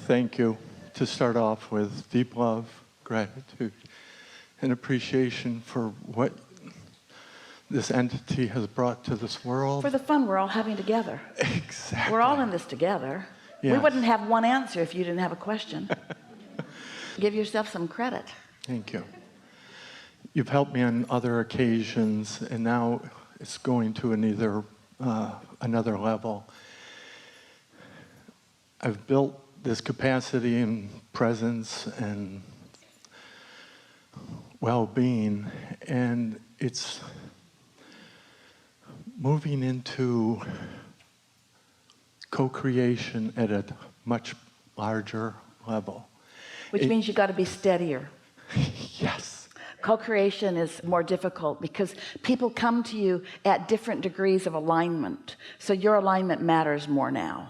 thank you to start off with deep love, gratitude, and appreciation for what this entity has brought to this world. For the fun we're all having together. Exactly. We're all in this together. Yes. We wouldn't have one answer if you didn't have a question. Give yourself some credit. Thank you. You've helped me on other occasions, and now it's going to another level. I've built this capacity and presence and well-being, and it's moving into co-creation at a much larger level. Which means you've got to be steadier. Yes. Co-creation is more difficult because people come to you at different degrees of alignment. So your alignment matters more now.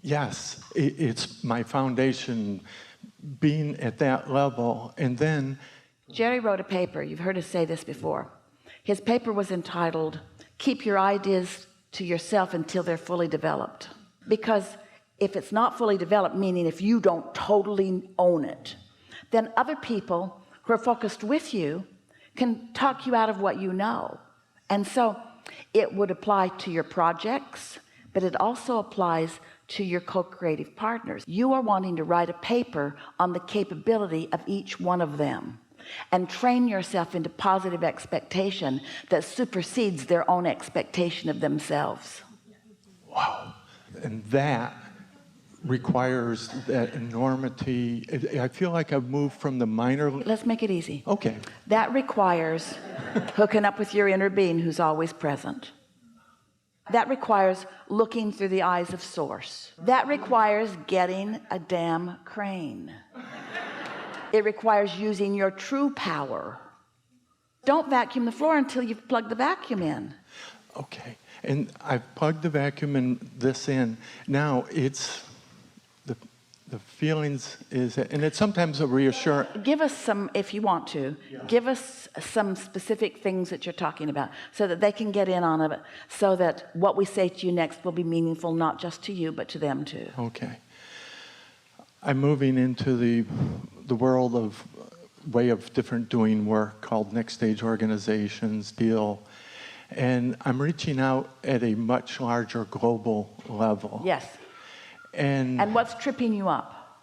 Yes, it's my foundation being at that level. And then Jerry wrote a paper. You've heard us say this before. His paper was entitled, "Keep Your Ideas to Yourself Until They're Fully Developed." Because if it's not fully developed, meaning if you don't totally own it, then other people who are focused with you can talk you out of what you know. And so it would apply to your projects, but it also applies to your co-creative partners. You are wanting to write a paper on the capability of each one of them and train yourself into positive expectation that supersedes their own expectation of themselves. wow, and that requires that enormity. I feel like I've moved from the minor. Let's make it easy. Okay. That requires hooking up with your inner being who's always present. That requires looking through the eyes of source. That requires getting a damn crane. It requires using your true power. Don't vacuum the floor until you've plugged the vacuum in. Okay, and I've plugged the vacuum and this in. Now it's the feelings is, and it's sometimes a reassurance. Give us some, if you want to, give us some specific things that you're talking about so that they can get in on it, so that what we say to you next will be meaningful, not just to you, but to them too. Okay. I'm moving into the world of way of different doing work called next stage organizations, deal. And I'm reaching out at a much larger global level. Yes. And what's tripping you up?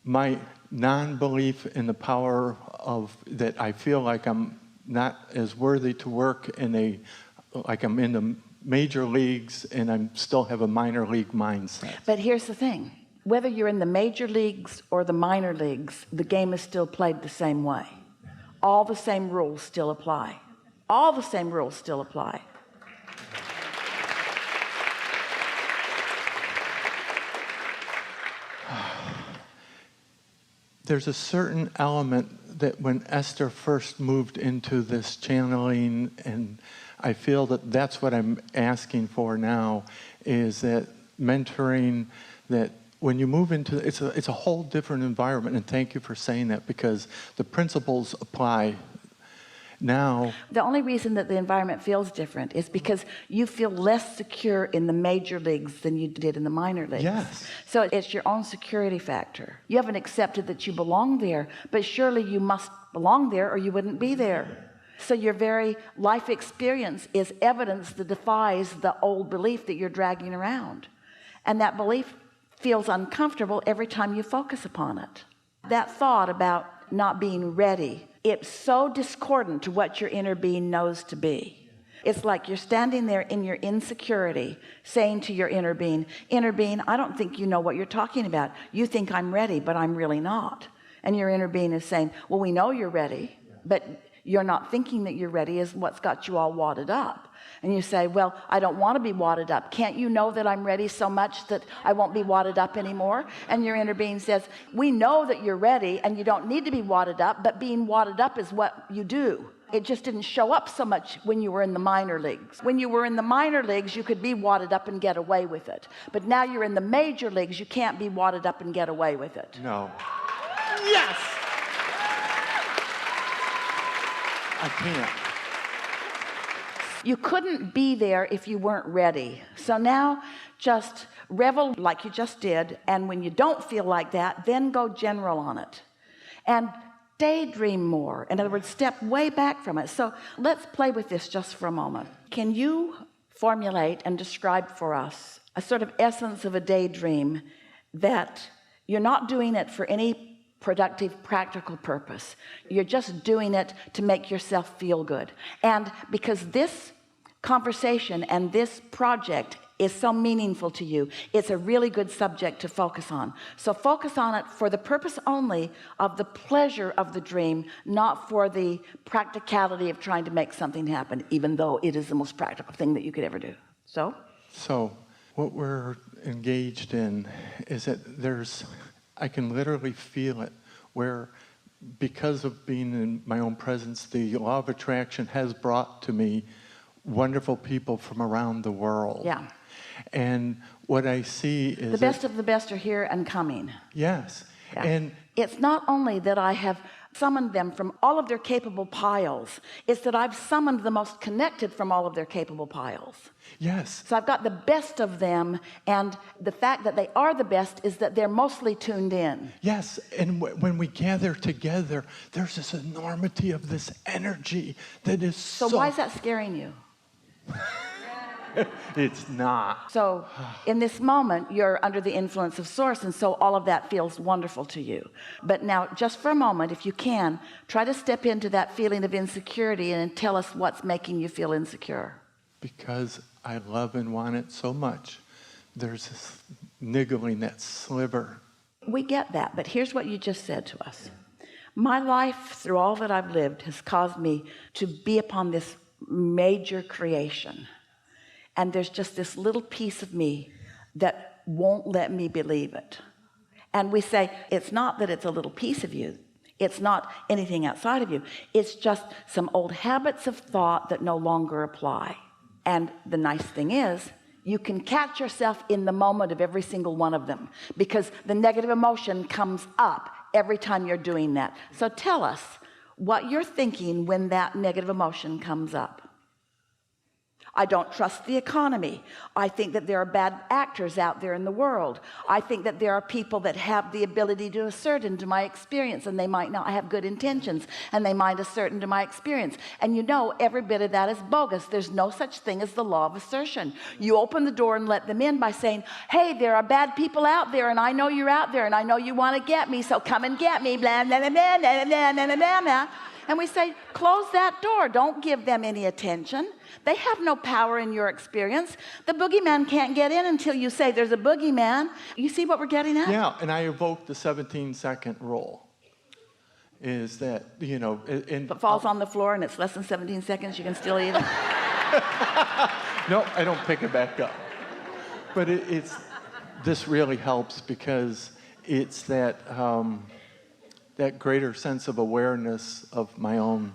My non-belief in the power of that. I feel like I'm not as worthy to work in like I'm in the major leagues and I still have a minor league mindset. But here's the thing. Whether you're in the major leagues or the minor leagues, the game is still played the same way. All the same rules still apply. All the same rules still apply. There's a certain element that when Esther first moved into this channeling, and I feel that that's what I'm asking for now, is that mentoring, that when you move into, it's a whole different environment, and thank you for saying that, because the principles apply now. The only reason that the environment feels different is because you feel less secure in the major leagues than you did in the minor leagues. Yes. So it's your own security factor. You haven't accepted that you belong there, but surely you must belong there or you wouldn't be there. So your very life experience is evidence that defies the old belief that you're dragging around. And that belief feels uncomfortable every time you focus upon it. That thought about not being ready, it's so discordant to what your inner being knows to be. It's like you're standing there in your insecurity saying to your inner being, I don't think you know what you're talking about. You think I'm ready, but I'm really not. And your inner being is saying, well, we know you're ready, but you're not thinking that you're ready is what's got you all wadded up. And you say, well, I don't want to be wadded up. Can't you know that I'm ready so much that I won't be wadded up anymore? And your inner being says, we know that you're ready and you don't need to be wadded up, but being wadded up is what you do. It just didn't show up so much when you were in the minor leagues. When you were in the minor leagues, you could be wadded up and get away with it. But now you're in the major leagues, you can't be wadded up and get away with it. No. Yes! I can't. You couldn't be there if you weren't ready. So now just revel like you just did, and when you don't feel like that, then go general on it and daydream more. In other words, step way back from it. So let's play with this just for a moment. Can you formulate and describe for us a sort of essence of a daydream that you're not doing it for any productive, practical purpose? You're just doing it to make yourself feel good. And because this conversation and this project is so meaningful to you, it's a really good subject to focus on. So focus on it for the purpose only of the pleasure of the dream, not for the practicality of trying to make something happen, even though it is the most practical thing that you could ever do. So what we're engaged in is that I can literally feel it, where because of being in my own presence, the law of attraction has brought to me wonderful people from around the world. Yeah. And what I see is the best of the best are here and coming. Yes. Yeah. And it's not only that I have summoned them from all of their capable piles, it's that I've summoned the most connected from all of their capable piles. yes. So I've got the best of them, and the fact that they are the best is that they're mostly tuned in. Yes, and when we gather together, there's this enormity of this energy that is So why is that scaring you? It's not. So in this moment, you're under the influence of Source, and so all of that feels wonderful to you. But now, just for a moment, if you can, try to step into that feeling of insecurity and tell us what's making you feel insecure. Because I love and want it so much, there's this niggling, that sliver. We get that, but here's what you just said to us. My life, through all that I've lived, has caused me to be upon this major creation. And there's just this little piece of me that won't let me believe it. And we say, it's not that it's a little piece of you. It's not anything outside of you. It's just some old habits of thought that no longer apply. And the nice thing is, you can catch yourself in the moment of every single one of them, because the negative emotion comes up every time you're doing that. So tell us what you're thinking when that negative emotion comes up. I don't trust the economy. I think that there are bad actors out there in the world. I think that there are people that have the ability to assert into my experience, and they might not have good intentions, and they might assert into my experience. And you know, every bit of that is bogus. There's no such thing as the law of assertion. You open the door and let them in by saying, hey, there are bad people out there, and I know you're out there, and I know you want to get me, so come and get me, blah, blah, blah, blah, blah, blah, blah, blah, blah. And we say, close that door. Don't give them any attention. They have no power in your experience. The boogeyman can't get in until you say there's a boogeyman. You see what we're getting at? Yeah, and I evoke the 17-second rule. Is that, you know... If it falls on the floor and it's less than 17 seconds, you can still eat it? No, I don't pick it back up. But this really helps, because it's that greater sense of awareness of my own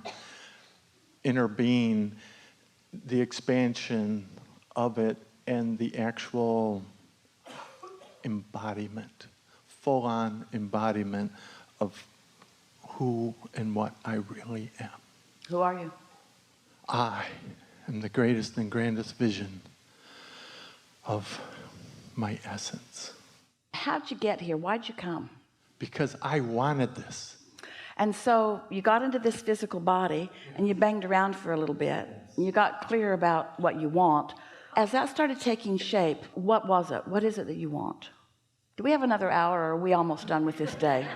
inner being, the expansion of it, and the actual embodiment, full-on embodiment of who and what I really am. Who are you? I am the greatest and grandest vision of my essence. How'd you get here? Why'd you come? Because I wanted this. And so you got into this physical body, and you banged around for a little bit, and you got clear about what you want. As that started taking shape, what was it? What is it that you want? Do we have another hour, or are we almost done with this day?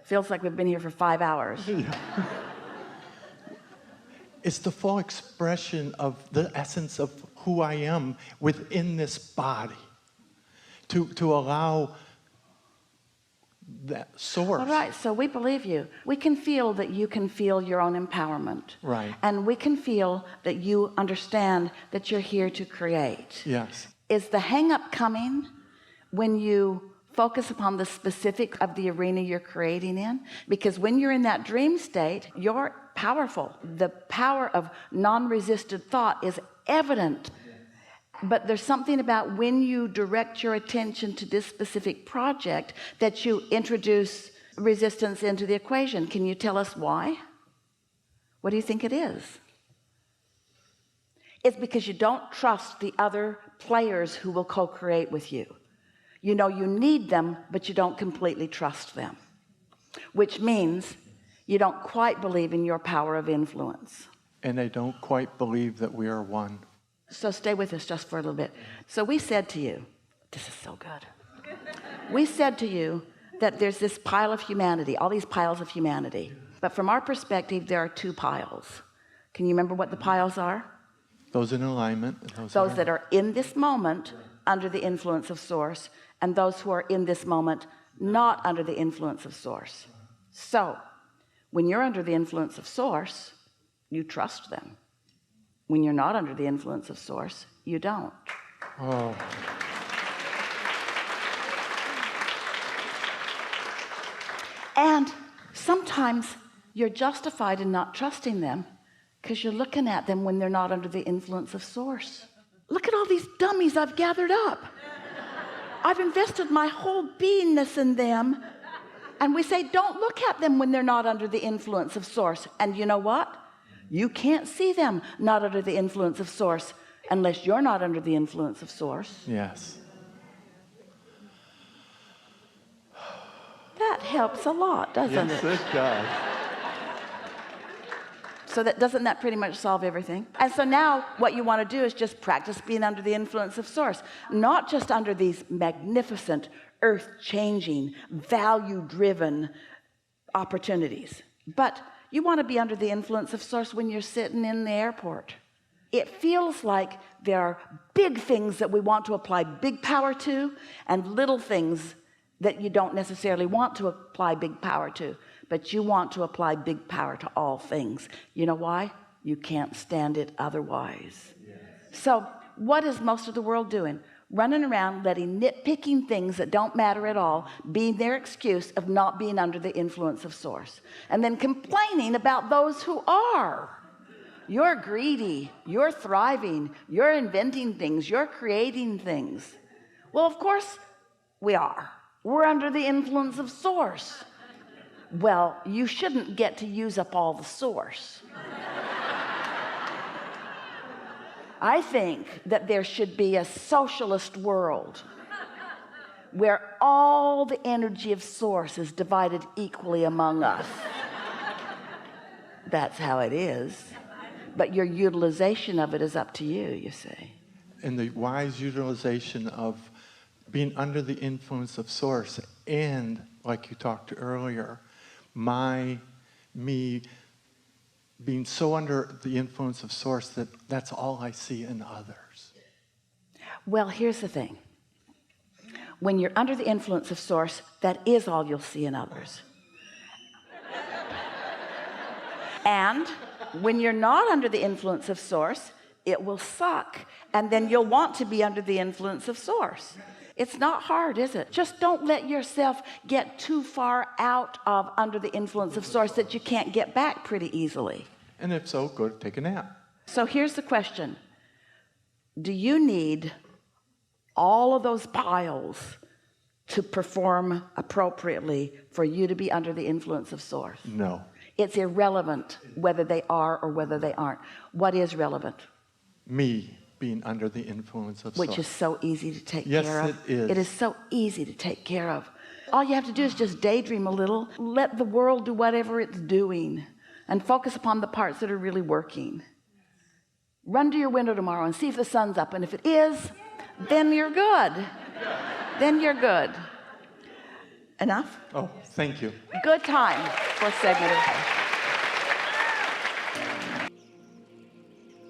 Feels like we've been here for 5 hours. Yeah. It's the full expression of the essence of who I am within this body. To allow that source. All right, so we believe you. We can feel that you can feel your own empowerment. Right. And we can feel that you understand that you're here to create. Yes. Is the hang-up coming when you focus upon the specific of the arena you're creating in? Because when you're in that dream state, you're powerful. The power of non-resisted thought is evident. But there's something about when you direct your attention to this specific project that you introduce resistance into the equation. Can you tell us why? What do you think it is? It's because you don't trust the other players who will co-create with you. You know you need them, but you don't completely trust them, which means you don't quite believe in your power of influence. And I don't quite believe that we are one. So stay with us just for a little bit. So we said to you, this is so good. We said to you that there's this pile of humanity, all these piles of humanity. But from our perspective, there are two piles. Can you remember what the piles are? Those in alignment. Those that are in this moment under the influence of source, and those who are in this moment not under the influence of source. So when you're under the influence of source, you trust them. When you're not under the influence of source, you don't. Oh. And sometimes you're justified in not trusting them because you're looking at them when they're not under the influence of source. Look at all these dummies I've gathered up. I've invested my whole beingness in them. And we say, don't look at them when they're not under the influence of source. And you know what? You can't see them not under the influence of source unless you're not under the influence of source. Yes. That helps a lot, doesn't Yes, it? it does. So doesn't that pretty much solve everything? And so now what you want to do is just practice being under the influence of source, not just under these magnificent, earth-changing, value-driven opportunities, but you want to be under the influence of source when you're sitting in the airport. It feels like there are big things that we want to apply big power to and little things that you don't necessarily want to apply big power to, but you want to apply big power to all things. You know why? You can't stand it otherwise. Yes. So what is most of the world doing? Running around letting nitpicking things that don't matter at all be their excuse of not being under the influence of source, and then complaining about those who are. You're greedy, you're thriving, you're inventing things, you're creating things. Well, of course we are. We're under the influence of source. Well, you shouldn't get to use up all the source. I think that there should be a socialist world where all the energy of source is divided equally among us. That's how it is. But your utilization of it is up to you, you see. And the wise utilization of being under the influence of source, and like you talked earlier, me being so under the influence of source that that's all I see in others. Well, here's the thing. When you're under the influence of source, that is all you'll see in others. And when you're not under the influence of source, it will suck. And then you'll want to be under the influence of source. It's not hard, is it? Just don't let yourself get too far out of under the influence of source that you can't get back pretty easily. And if so, go take a nap. So here's the question. Do you need all of those piles to perform appropriately for you to be under the influence of source? No. It's irrelevant whether they are or whether they aren't. What is relevant? Me being under the influence of source. Which is so easy to take yes, care of. It is. It is so easy to take care of. All you have to do is just daydream a little. Let the world do whatever it's doing and focus upon the parts that are really working. Run to your window tomorrow and see if the sun's up. And if it is, then you're good. Then you're good. Enough? Oh, thank you. Good time for segment.